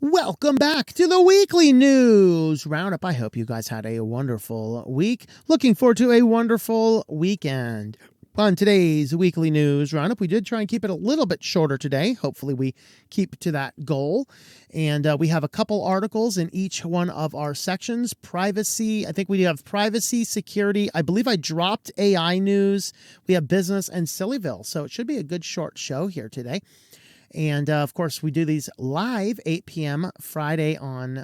Welcome back to the Weekly News Roundup. I hope you guys had a wonderful week. Looking forward to a wonderful weekend. On today's Weekly News Roundup, we did try and keep it a little bit shorter today. Hopefully we keep to that goal. And we have a couple articles in each one of our sections. Privacy, I think we have privacy, security. I believe I dropped AI news. We have business and SillySille. So it should be a good short show here today. And, of course, we do these live 8 p.m. Friday on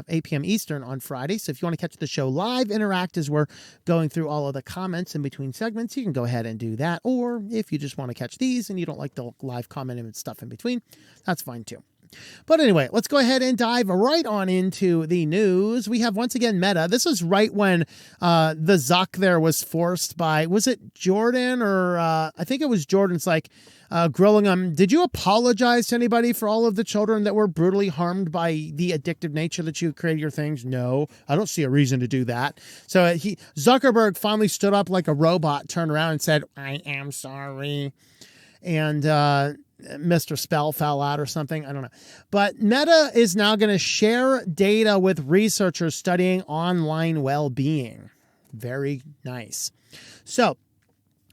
8 p.m. Eastern on Friday. So if you want to catch the show live, interact as we're going through all of the comments in between segments, you can go ahead and do that. Or if you just want to catch these and you don't like the live comment and stuff in between, that's fine too. But anyway, let's go ahead and dive right on into the news. We have once again Meta. This is right when the Zuck there was forced by, was it Jordan or I think it was Jordan's like grilling him. Did you apologize to anybody for all of the children that were brutally harmed by the addictive nature that you created your things? No, I don't see a reason to do that. So Zuckerberg finally stood up like a robot, turned around and said, I am sorry. And Mr. Spell fell out or something. I don't know. But Meta is now going to share data with researchers studying online well-being. Very nice. So,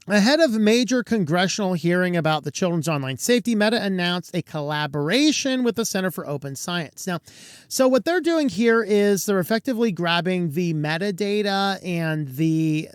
ahead of a major congressional hearing about the children's online safety, Meta announced a collaboration with the Center for Open Science. Now, so what they're doing here is they're effectively grabbing the metadata and the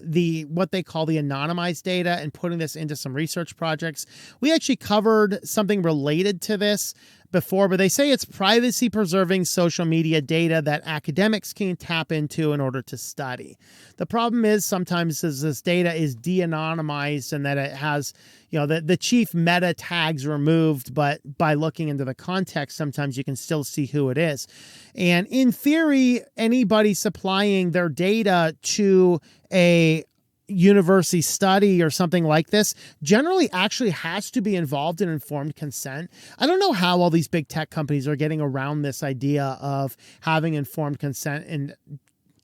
what they call the anonymized data and putting this into some research projects. We actually covered something related to this before, but they say it's privacy preserving social media data that academics can tap into in order to study. The problem is sometimes this data is de-anonymized and that it has, the chief meta tags removed, but by looking into the context, sometimes you can still see who it is. And in theory, anybody supplying their data to a university study or something like this generally actually has to be involved in informed consent. I don't know how all these big tech companies are getting around this idea of having informed consent and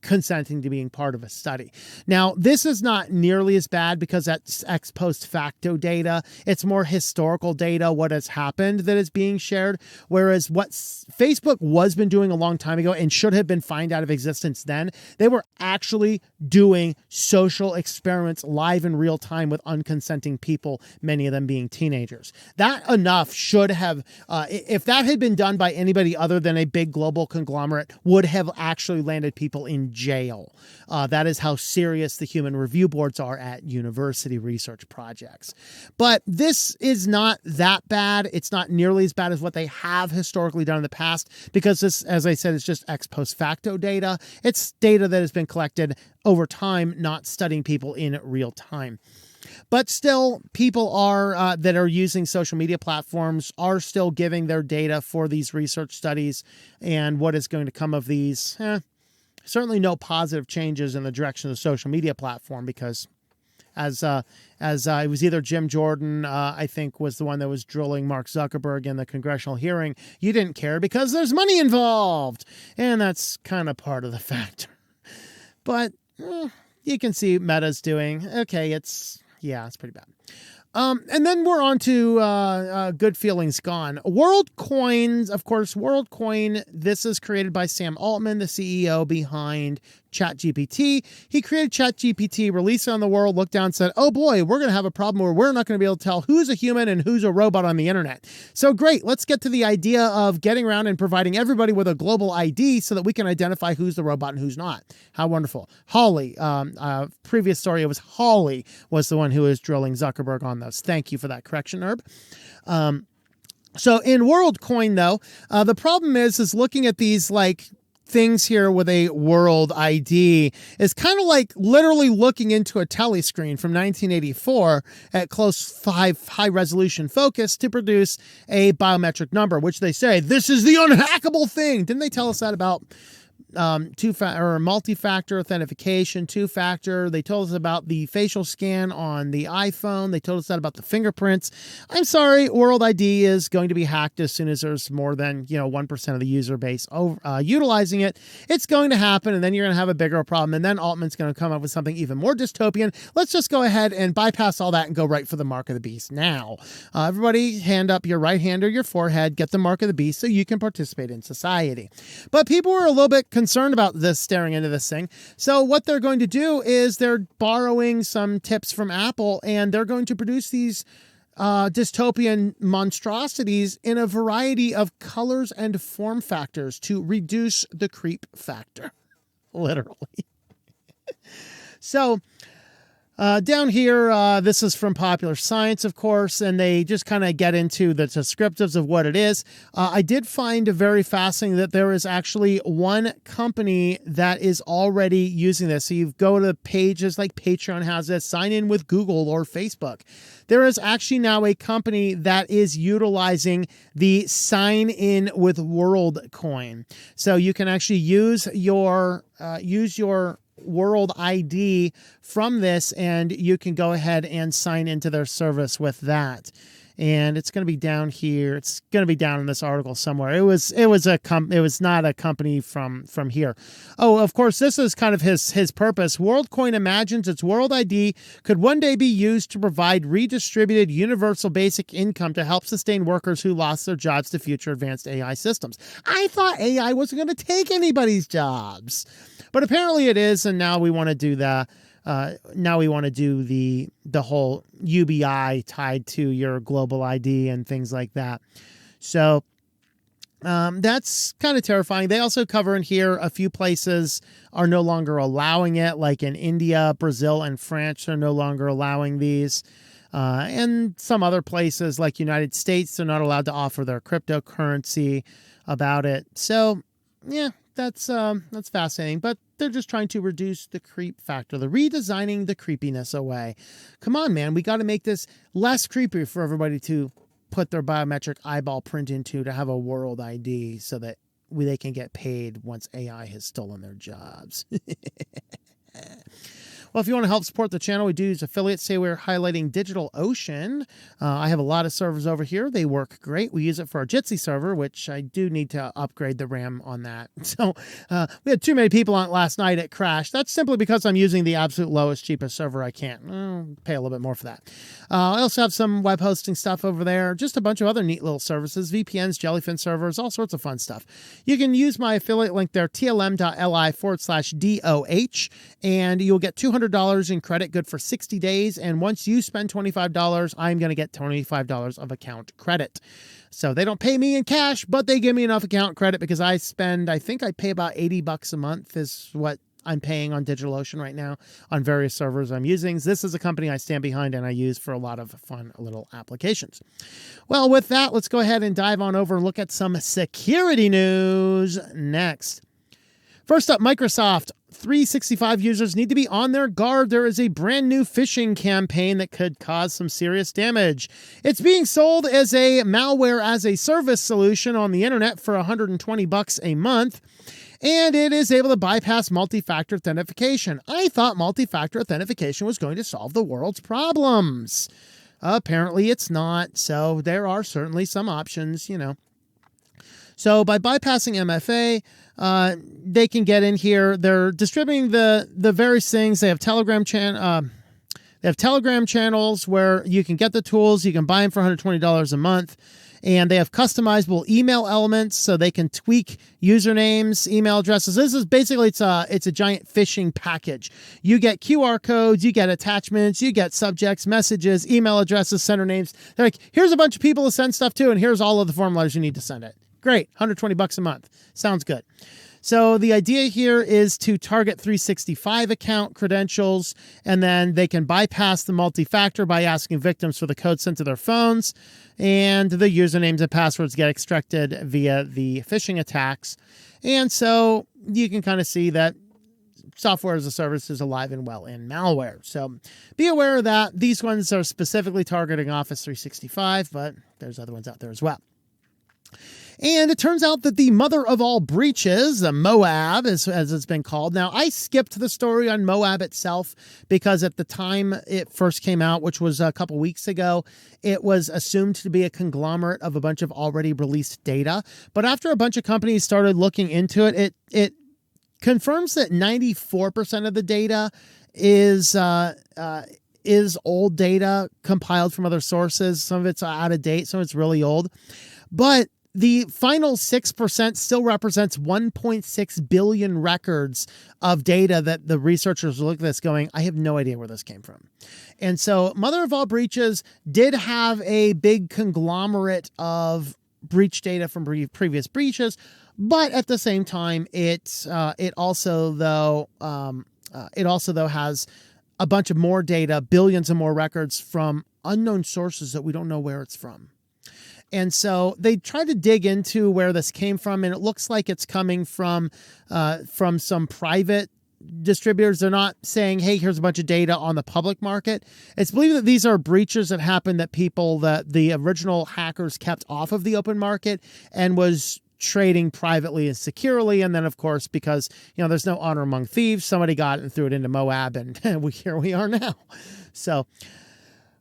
consenting to being part of a study. Now, this is not nearly as bad because that's ex post facto data. It's more historical data, what has happened that is being shared. Whereas what Facebook was been doing a long time ago and should have been fined out of existence then, they were actually doing social experiments live in real time with unconsenting people, many of them being teenagers. That enough should have, if that had been done by anybody other than a big global conglomerate, would have actually landed people in jail. That is how serious the human review boards are at university research projects. But this is not that bad. It's not nearly as bad as what they have historically done in the past because this, as I said, is just ex post facto data. It's data that has been collected over time, not studying people in real time. But still, people are that are using social media platforms are still giving their data for these research studies. And what is going to come of these? Certainly no positive changes in the direction of the social media platform because as it was either Jim Jordan, I think, was the one that was drilling Mark Zuckerberg in the congressional hearing. You didn't care because there's money involved. And that's kind of part of the factor. But you can see Meta's doing, okay, it's pretty bad. And then we're on to Good Feelings Gone. WorldCoin, of course, WorldCoin, this is created by Sam Altman, the CEO behind ChatGPT. He created ChatGPT, released it on the world, looked down and said, oh boy, we're going to have a problem where we're not going to be able to tell who's a human and who's a robot on the internet. So great, let's get to the idea of getting around and providing everybody with a global ID so that we can identify who's the robot and who's not. How wonderful. Holly, previous story, it was Holly was the one who was drilling Zuckerberg on those. Thank you for that correction, Herb. So in WorldCoin, though, the problem is looking at these things here with a world ID is kind of like literally looking into a telescreen from 1984 at close high resolution focus to produce a biometric number, which they say this is the unhackable thing. Didn't they tell us that about multi-factor authentication, two-factor. They told us about the facial scan on the iPhone. They told us that about the fingerprints. I'm sorry, WorldID is going to be hacked as soon as there's more than 1% of the user base utilizing it. It's going to happen, and then you're going to have a bigger problem. And then Altman's going to come up with something even more dystopian. Let's just go ahead and bypass all that and go right for the mark of the beast now. Everybody, hand up your right hand or your forehead, get the mark of the beast so you can participate in society. But people were a little bit concerned about this, staring into this thing. So what they're going to do is they're borrowing some tips from Apple, and they're going to produce these dystopian monstrosities in a variety of colors and form factors to reduce the creep factor. Literally. So down here, this is from Popular Science, of course, and they just kind of get into the descriptives of what it is. I did find very fascinating that there is actually one company that is already using this. So you go to pages like Patreon has this, sign in with Google or Facebook. There is actually now a company that is utilizing the sign in with WorldCoin. So you can actually use your WorldID from this, and you can go ahead and sign into their service with that. And it's going to be down here. It's going to be down in this article somewhere. It was not a company from here. Oh, of course, this is kind of his purpose. WorldCoin imagines its WorldID could one day be used to provide redistributed universal basic income to help sustain workers who lost their jobs to future advanced AI systems. I thought AI wasn't going to take anybody's jobs, but apparently it is. And now we want to do that. Now we want to do the whole UBI tied to your global ID and things like that. So that's kind of terrifying. They also cover in here a few places are no longer allowing it, like in India, Brazil, and France are no longer allowing these. And some other places like United States, they're not allowed to offer their cryptocurrency about it. So yeah, that's fascinating, but they're just trying to reduce the creep factor. They're redesigning the creepiness away. Come on, man. We got to make this less creepy for everybody to put their biometric eyeball print into, to have a WorldID so that they can get paid once AI has stolen their jobs. Well, if you want to help support the channel, we do use affiliates. Say we're highlighting DigitalOcean. I have a lot of servers over here. They work great. We use it for our Jitsi server, which I do need to upgrade the RAM on that. So we had too many people on it last night. It crashed. That's simply because I'm using the absolute lowest, cheapest server I can. I'll pay a little bit more for that. I also have some web hosting stuff over there. Just a bunch of other neat little services, VPNs, Jellyfin servers, all sorts of fun stuff. You can use my affiliate link there, tlm.li/DOH, and you'll get $200 in credit, good for 60 days. And once you spend $25, I'm going to get $25 of account credit. So they don't pay me in cash, but they give me enough account credit because I think I pay about $80 a month is what I'm paying on DigitalOcean right now on various servers I'm using. This is a company I stand behind and I use for a lot of fun little applications. Well, with that, let's go ahead and dive on over and look at some security news next. First up, Microsoft 365 users need to be on their guard. There is a brand new phishing campaign that could cause some serious damage. It's being sold as a malware as a service solution on the internet for $120 a month. And it is able to bypass multi-factor authentication. I thought multi-factor authentication was going to solve the world's problems. Apparently it's not. So there are certainly some options, So by bypassing MFA, they can get in here. They're distributing the various things. They have Telegram channels where you can get the tools. You can buy them for $120 a month. And they have customizable email elements so they can tweak usernames, email addresses. This is basically, it's a giant phishing package. You get QR codes, you get attachments, you get subjects, messages, email addresses, sender names. They're like, here's a bunch of people to send stuff to, and here's all of the form letters you need to send it. Great, $120 a month. Sounds good. So the idea here is to target 365 account credentials, and then they can bypass the multi-factor by asking victims for the code sent to their phones, and the usernames and passwords get extracted via the phishing attacks. And so you can kind of see that software as a service is alive and well in malware. So be aware of that. These ones are specifically targeting Office 365, but there's other ones out there as well. And it turns out that the mother of all breaches, the MOAB, as it's been called. Now, I skipped the story on MOAB itself because at the time it first came out, which was a couple weeks ago, it was assumed to be a conglomerate of a bunch of already released data. But after a bunch of companies started looking into it, it confirms that 94% of the data is old data compiled from other sources. Some of it's out of date, some of it's really old. But the final 6% still represents 1.6 billion records of data that the researchers look at this going, I have no idea where this came from. And so Mother of All Breaches did have a big conglomerate of breach data from previous breaches, but at the same time, it also has a bunch of more data, billions of more records from unknown sources that we don't know where it's from. And so they tried to dig into where this came from, and it looks like it's coming from some private distributors. They're not saying, hey, here's a bunch of data on the public market. It's believed that these are breaches that happened that the original hackers kept off of the open market and was trading privately and securely. And then, of course, because, there's no honor among thieves, somebody got it and threw it into MOAB, and here we are now. So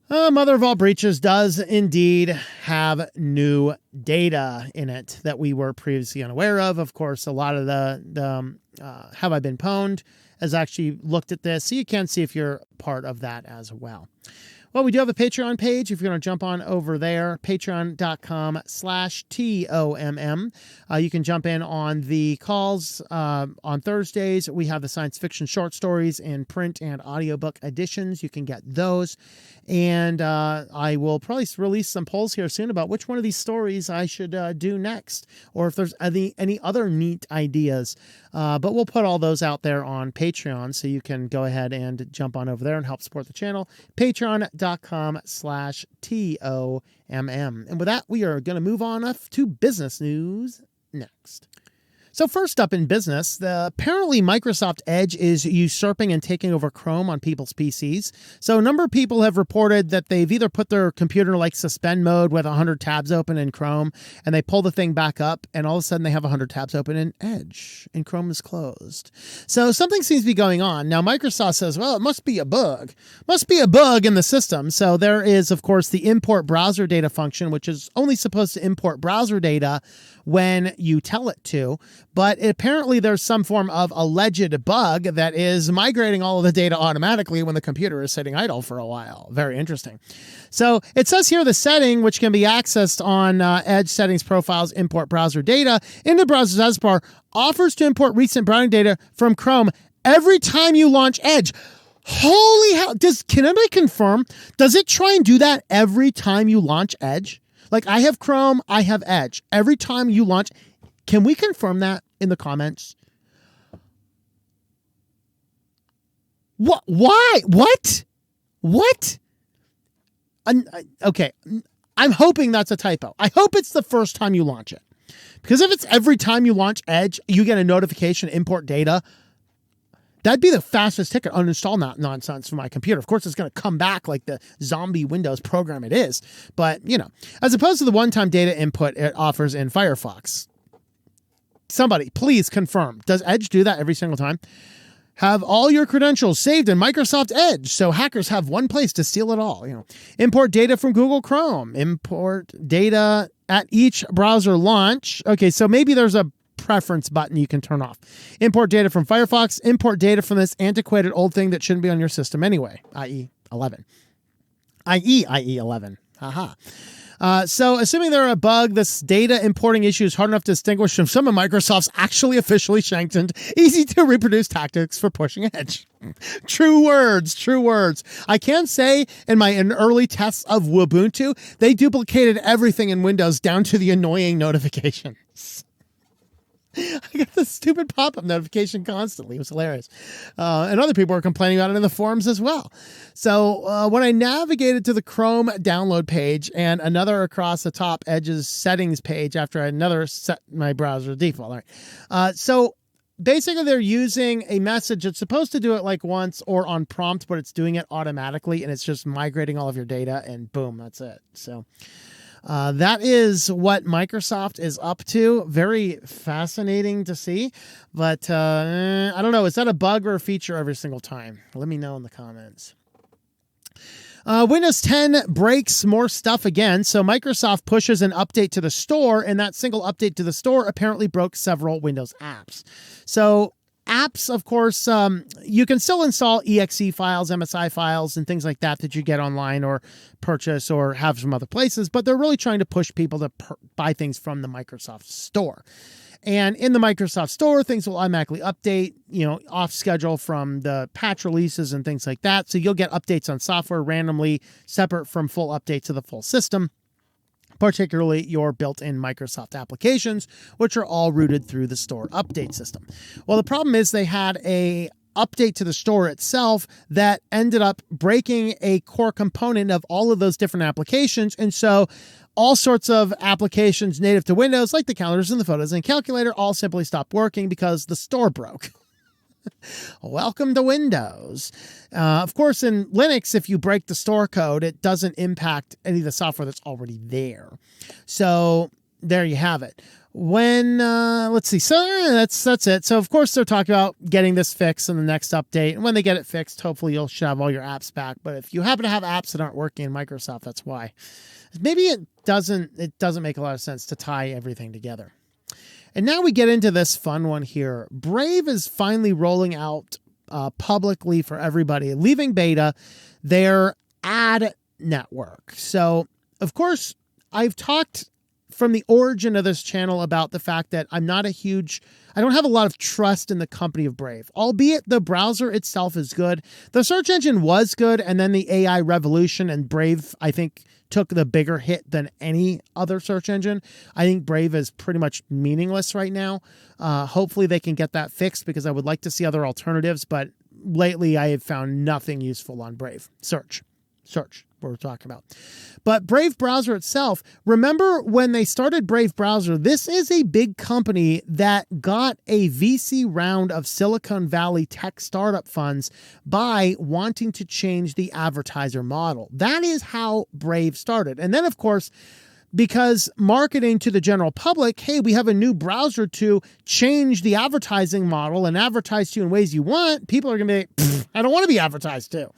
Mother of All Breaches does indeed have new data in it that we were previously unaware of. Of course, a lot of the Have I Been Pwned has actually looked at this, so you can see if you're part of that as well. Well, we do have a Patreon page. If you're going to jump on over there, patreon.com/TOMM. You can jump in on the calls on Thursdays. We have the science fiction short stories in print and audiobook editions. You can get those. And I will probably release some polls here soon about which one of these stories I should do next, or if there's any other neat ideas. But we'll put all those out there on Patreon, so you can go ahead and jump on over there and help support the channel. Patreon.com/TOMM. And with that, we are going to move on up to business news next. So first up in business, apparently Microsoft Edge is usurping and taking over Chrome on people's PCs. So a number of people have reported that they've either put their computer in like suspend mode with 100 tabs open in Chrome, and they pull the thing back up, and all of a sudden they have 100 tabs open in Edge, and Chrome is closed. So something seems to be going on. Now Microsoft says, well, it must be a bug. Must be a bug in the system. So there is, of course, the import browser data function, which is only supposed to import browser data when you tell it to. But apparently there's some form of alleged bug that is migrating all of the data automatically when the computer is sitting idle for a while. Very interesting. So it says here the setting, which can be accessed on Edge settings, profiles, import browser data into browser status bar, offers to import recent browsing data from Chrome every time you launch Edge. Holy hell. Can anybody confirm? Does it try and do that every time you launch Edge? Like, I have Chrome, I have Edge. Every time you launch, can we confirm that in the comments? What? Why? What? Okay. I'm hoping that's a typo. I hope it's the first time you launch it. Because if it's every time you launch Edge, you get a notification, import data. That'd be the fastest ticket uninstall nonsense from my computer. Of course, it's going to come back like the zombie Windows program it is. But, as opposed to the one-time data input it offers in Firefox. Somebody, please confirm. Does Edge do that every single time? Have all your credentials saved in Microsoft Edge, so hackers have one place to steal it all. Import data from Google Chrome. Import data at each browser launch. Okay, so maybe there's a preference button you can turn off. Import data from Firefox. Import data from this antiquated old thing that shouldn't be on your system anyway, i.e. 11. i.e. 11. Haha. So assuming there are a bug, this data importing issue is hard enough to distinguish from some of Microsoft's actually officially sanctioned, easy to reproduce tactics for pushing Edge. True words. I can say in early tests of Ubuntu, they duplicated everything in Windows down to the annoying notifications. I got this stupid pop-up notification constantly. It was hilarious. And other people were complaining about it in the forums as well. So when I navigated to the Chrome download page and another across the top Edge's settings page after another set my browser default. All right. So basically they're using a message that's supposed to do it like once or on prompt, but it's doing it automatically and it's just migrating all of your data and boom, that's it. So That is what Microsoft is up to. Very fascinating to see, but I don't know. Is that a bug or a feature every single time? Let me know in the comments. Windows 10 breaks more stuff again. So Microsoft pushes an update to the store, and that single update to the store apparently broke several Windows apps. So apps, of course, you can still install exe files, MSI files, and things like that you get online or purchase or have from other places, but they're really trying to push people to buy things from the Microsoft Store. And in the Microsoft Store, things will automatically update, off schedule from the patch releases and things like that. So you'll get updates on software randomly, separate from full updates to the full system, particularly your built-in Microsoft applications, which are all routed through the store update system. Well, the problem is they had a update to the store itself that ended up breaking a core component of all of those different applications. And so all sorts of applications native to Windows, like the calendars and the photos and calculator, all simply stopped working because the store broke. Welcome to Windows. Of course, in Linux, if you break the store code, it doesn't impact any of the software that's already there. So there you have it. Let's see. So that's it. So of course they're talking about getting this fixed in the next update. And when they get it fixed, hopefully you'll should have all your apps back. But if you happen to have apps that aren't working in Microsoft, that's why. Maybe it doesn't make a lot of sense to tie everything together. And now we get into this fun one here. Brave is finally rolling out publicly for everybody, leaving beta, their ad network. So, of course, I've talked from the origin of this channel about the fact that I don't have a lot of trust in the company of Brave, albeit the browser itself is good. The search engine was good, and then the AI revolution, and Brave, I think, took the bigger hit than any other search engine. I think Brave is pretty much meaningless right now. Hopefully they can get that fixed because I would like to see other alternatives, but lately I have found nothing useful on Brave. Search, what we're talking about. But Brave browser itself, remember when they started Brave browser, this is a big company that got a VC round of Silicon Valley tech startup funds by wanting to change the advertiser model. That is how Brave started. And then, of course, because marketing to the general public, hey, we have a new browser to change the advertising model and advertise to you in ways you want, people are going to be, I don't want to be advertised to.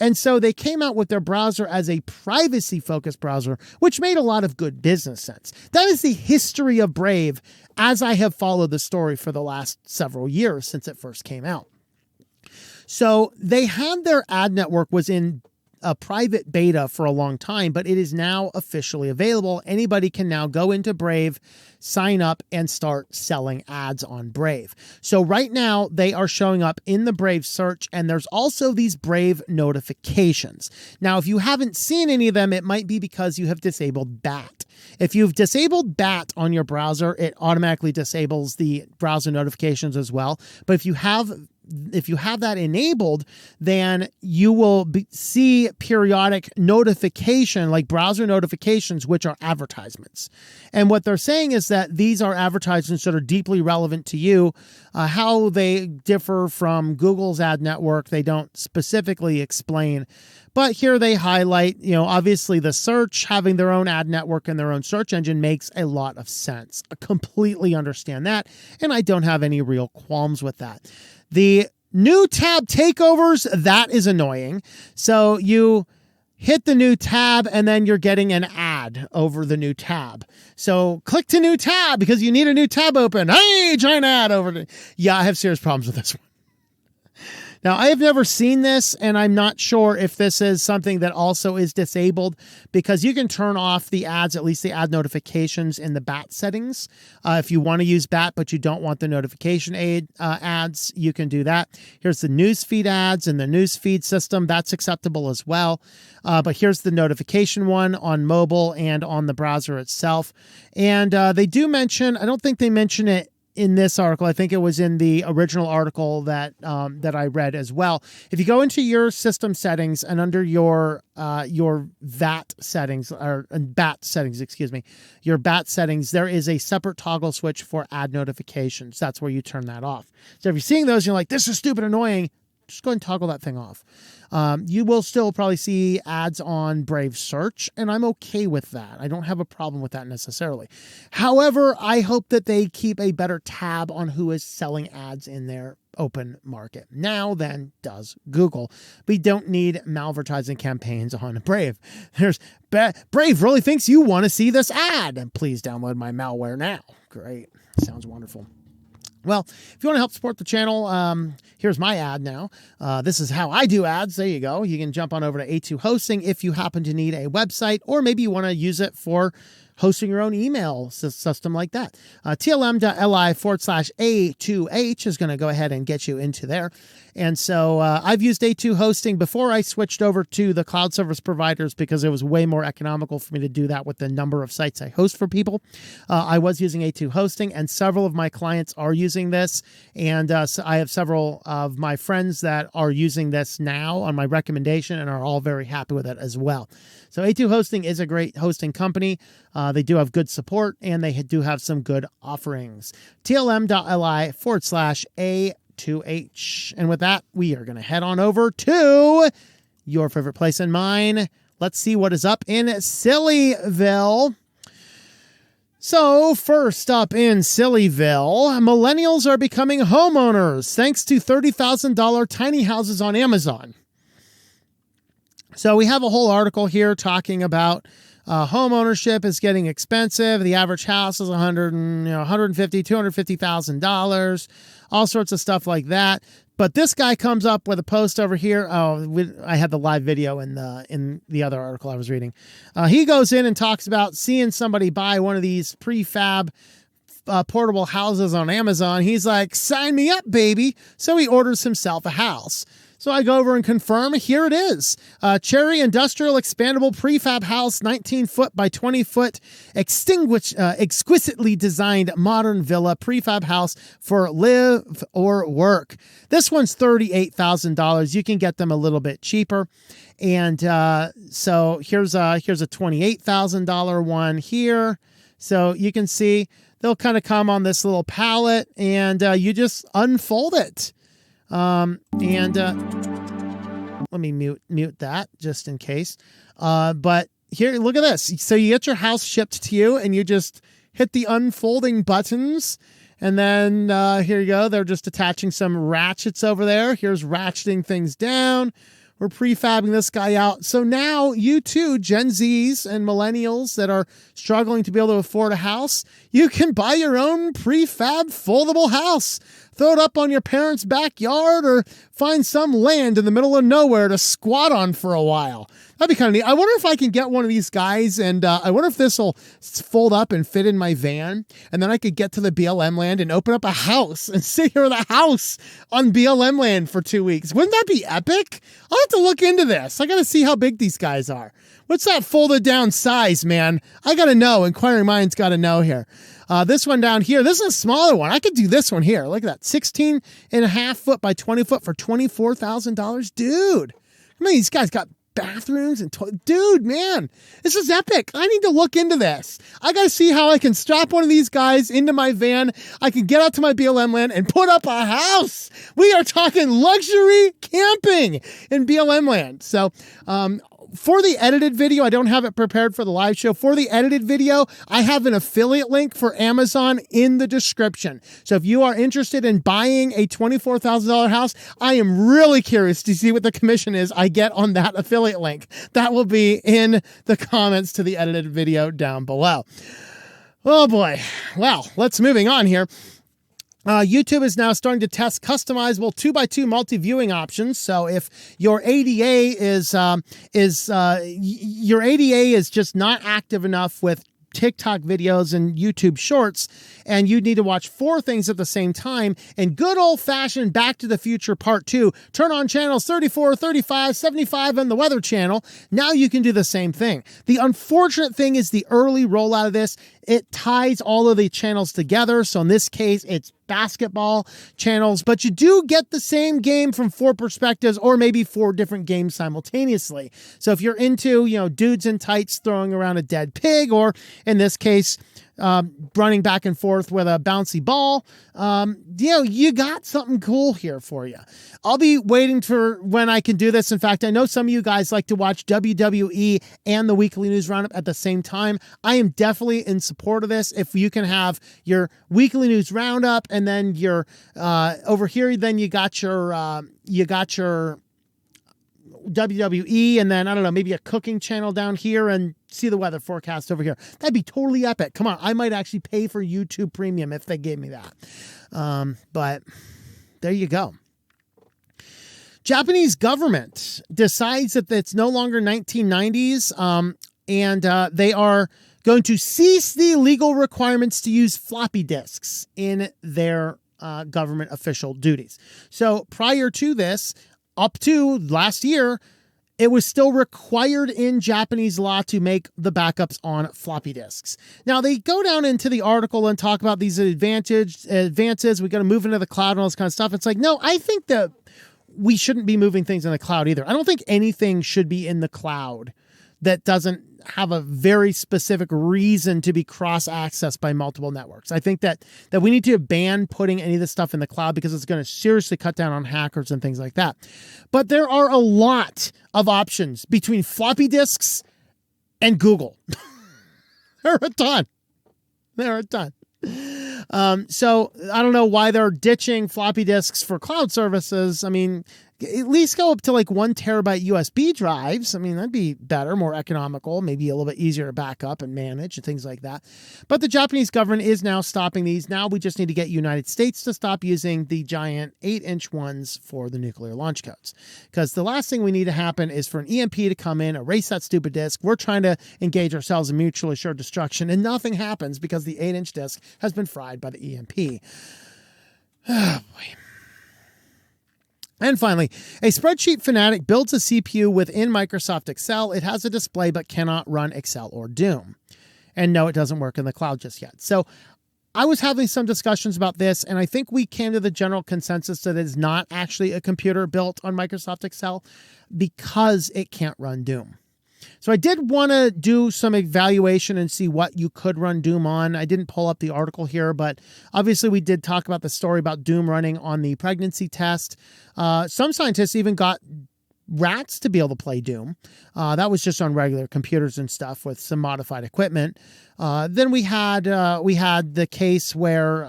And so they came out with their browser as a privacy-focused browser, which made a lot of good business sense. That is the history of Brave as I have followed the story for the last several years since it first came out. So they had their ad network was in a private beta for a long time, but it is now officially available. Anybody can now go into Brave, sign up, and start selling ads on Brave. So right now they are showing up in the Brave search, and there's also these Brave notifications. Now, if you haven't seen any of them, it might be because you have disabled BAT. If you've disabled BAT on your browser, it automatically disables the browser notifications as well. But if you have that enabled, then you will see periodic notification, like browser notifications, which are advertisements. And what they're saying is that these are advertisements that are deeply relevant to you. How they differ from Google's ad network, they don't specifically explain. But here they highlight, obviously the search, having their own ad network and their own search engine makes a lot of sense. I completely understand that, and I don't have any real qualms with that. The new tab takeovers, that is annoying. So you hit the new tab and then you're getting an ad over the new tab. So click to new tab because you need a new tab open. Hey, giant ad over. Yeah, I have serious problems with this one. Now, I have never seen this, and I'm not sure if this is something that also is disabled because you can turn off the ads, at least the ad notifications in the BAT settings. If you want to use BAT, but you don't want the notification ads, you can do that. Here's the newsfeed ads and the newsfeed system. That's acceptable as well. But here's the notification one on mobile and on the browser itself. And they do mention, I don't think they mention it in this article. I think it was in the original article that I read as well. If you go into your system settings and under your VAT settings or BAT settings, your BAT settings, there is a separate toggle switch for ad notifications. That's where you turn that off. So if you're seeing those, you're like, this is stupid annoying. just go ahead and toggle that thing off. You will still probably see ads on Brave Search, and I'm okay with that. I don't have a problem with that necessarily. However, I hope that they keep a better tab on who is selling ads in their open market now than does Google. We don't need malvertising campaigns on Brave. Brave really thinks you want to see this ad, and please download my malware now. Great. Sounds wonderful. Well, if you want to help support the channel, here's my ad now. This is how I do ads. There you go. You can jump on over to A2 Hosting if you happen to need a website, or maybe you want to use it for hosting your own email system like that. TLM.li/A2H is going to go ahead and get you into there. And so I've used A2 Hosting before I switched over to the cloud service providers because it was way more economical for me to do that with the number of sites I host for people. I was using A2 Hosting, and several of my clients are using this. And so I have several of my friends that are using this now on my recommendation and are all very happy with it as well. So A2 Hosting is a great hosting company. They do have good support, and they do have some good offerings. TLM.li/A2H. And with that, we are going to head on over to your favorite place and mine. Let's see what is up in SillySille. So first up in SillySille, millennials are becoming homeowners thanks to $30,000 tiny houses on Amazon. So we have a whole article here talking about home ownership is getting expensive. The average house is $150,000, $250,000, all sorts of stuff like that. But this guy comes up with a post over here. I had the live video in the other article I was reading. He goes in and talks about seeing somebody buy one of these prefab portable houses on Amazon. He's like, sign me up, baby. So he orders himself a house. So I go over and confirm. Here it is. Cherry Industrial Expandable Prefab House, 19-foot by 20-foot, exquisitely designed modern villa prefab house for live or work. This one's $38,000. You can get them a little bit cheaper. And so here's a $28,000 one here. So you can see they'll kind of come on this little pallet, and you just unfold it. Let me mute that just in case. But here, look at this. So you get your house shipped to you, and you just hit the unfolding buttons. And then here you go. They're just attaching some ratchets over there. Here's ratcheting things down. We're prefabbing this guy out. So now you too, Gen Zs and millennials that are struggling to be able to afford a house, you can buy your own prefab foldable house. Throw it up on your parents' backyard, or find some land in the middle of nowhere to squat on for a while. That'd be kind of neat. I wonder if I can get one of these guys, and I wonder if this will fold up and fit in my van, and then I could get to the BLM land and open up a house and sit here with a house on BLM land for 2 weeks. Wouldn't that be epic? I'll have to look into this. I got to see how big these guys are. What's that folded down size, man? I got to know. Inquiring minds got to know here. This one down here, this is a smaller one. I could do this one here. Look at that. 16.5 foot by 20 foot for $24,000. Dude, I mean, these guys got bathrooms and dude, man, this is epic. I need to look into this. I got to see how I can strap one of these guys into my van. I can get out to my BLM land and put up a house. We are talking luxury camping in BLM land. So, for the edited video, I don't have it prepared for the live show. For the edited video, I have an affiliate link for Amazon in the description. So if you are interested in buying a $24,000 house, I am really curious to see what the commission is I get on that affiliate link. That will be in the comments to the edited video down below. Oh boy. Well, moving on here. YouTube is now starting to test customizable 2x2 multi-viewing options. So if your ADA is just not active enough with TikTok videos and YouTube shorts, and you need to watch 4 things at the same time, in good old-fashioned Back to the Future Part 2, turn on channels 34, 35, 75 and the Weather Channel. Now you can do the same thing. The unfortunate thing is the early rollout of this, it ties all of the channels together. So in this case, it's basketball channels, but you do get the same game from 4 perspectives, or maybe 4 different games simultaneously. So if you're into, dudes in tights throwing around a dead pig, or in this case, running back and forth with a bouncy ball. You got something cool here for you. I'll be waiting for when I can do this. In fact, I know some of you guys like to watch WWE and the Weekly News Roundup at the same time. I am definitely in support of this. If you can have your Weekly News Roundup and then your over here, then you got your WWE, and then, I don't know, maybe a cooking channel down here, and see the weather forecast over here. That'd be totally epic. Come on, I might actually pay for YouTube Premium if they gave me that. But there you go. Japanese government decides that it's no longer 1990s, and they are going to cease the legal requirements to use floppy disks in their government official duties. So prior to this, up to last year, it was still required in Japanese law to make the backups on floppy disks. Now, they go down into the article and talk about these advances. We got to move into the cloud and all this kind of stuff. It's like, no, I think that we shouldn't be moving things in the cloud either. I don't think anything should be in the cloud that doesn't have a very specific reason to be cross-accessed by multiple networks. I think that we need to ban putting any of this stuff in the cloud because it's going to seriously cut down on hackers and things like that. But there are a lot of options between floppy disks and Google. There are a ton. So I don't know why they're ditching floppy disks for cloud services. I mean, at least go up to like 1 terabyte USB drives. I mean, that'd be better, more economical, maybe a little bit easier to back up and manage and things like that. But the Japanese government is now stopping these. Now we just need to get United States to stop using the giant 8-inch ones for the nuclear launch codes. Because the last thing we need to happen is for an EMP to come in, erase that stupid disk. We're trying to engage ourselves in mutually assured destruction, and nothing happens because the 8-inch disk has been fried by the EMP. Oh, boy. And finally, a spreadsheet fanatic builds a CPU within Microsoft Excel. It has a display but cannot run Excel or Doom. And no, it doesn't work in the cloud just yet. So I was having some discussions about this, and I think we came to the general consensus that it is not actually a computer built on Microsoft Excel because it can't run Doom. So I did want to do some evaluation and see what you could run Doom on. I didn't pull up the article here, but obviously we did talk about the story about Doom running on the pregnancy test. Some scientists even got rats to be able to play Doom. That was just on regular computers and stuff with some modified equipment. Then we had the case where,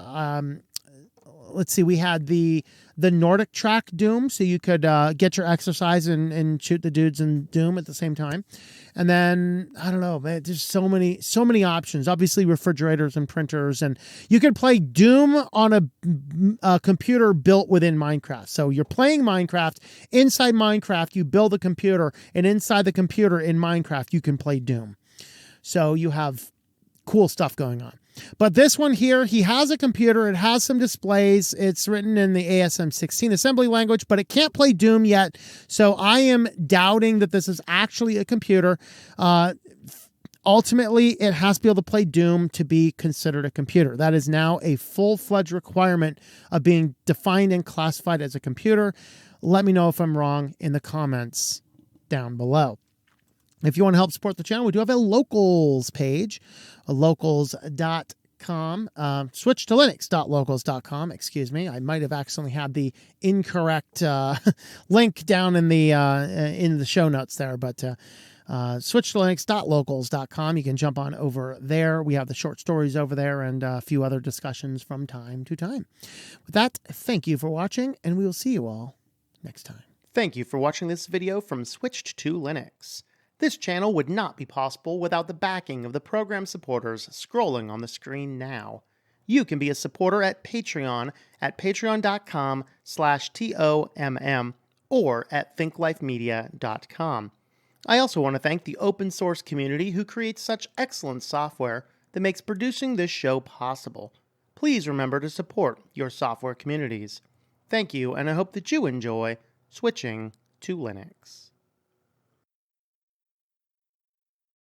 we had the Nordic track Doom, so you could get your exercise and shoot the dudes in Doom at the same time. And then, I don't know, man, there's so many options. Obviously, refrigerators and printers, and you could play Doom on a computer built within Minecraft. So you're playing Minecraft. Inside Minecraft, you build a computer, and inside the computer in Minecraft, you can play Doom. So you have cool stuff going on. But this one here, he has a computer. It has some displays. It's written in the ASM16 assembly language, but it can't play Doom yet. So I am doubting that this is actually a computer. Ultimately, it has to be able to play Doom to be considered a computer. That is now a full-fledged requirement of being defined and classified as a computer. Let me know if I'm wrong in the comments down below. If you want to help support the channel, we do have a locals page, locals.com, switchedtolinux.locals.com. Excuse me. I might have accidentally had the incorrect link down in the show notes there, but switchedtolinux.locals.com. You can jump on over there. We have the short stories over there and a few other discussions from time to time. With that, thank you for watching, and we will see you all next time. Thank you for watching this video from Switched to Linux. This channel would not be possible without the backing of the program supporters scrolling on the screen now. You can be a supporter at Patreon at patreon.com/TOMM or at thinklifemedia.com. I also want to thank the open source community who creates such excellent software that makes producing this show possible. Please remember to support your software communities. Thank you, and I hope that you enjoy switching to Linux.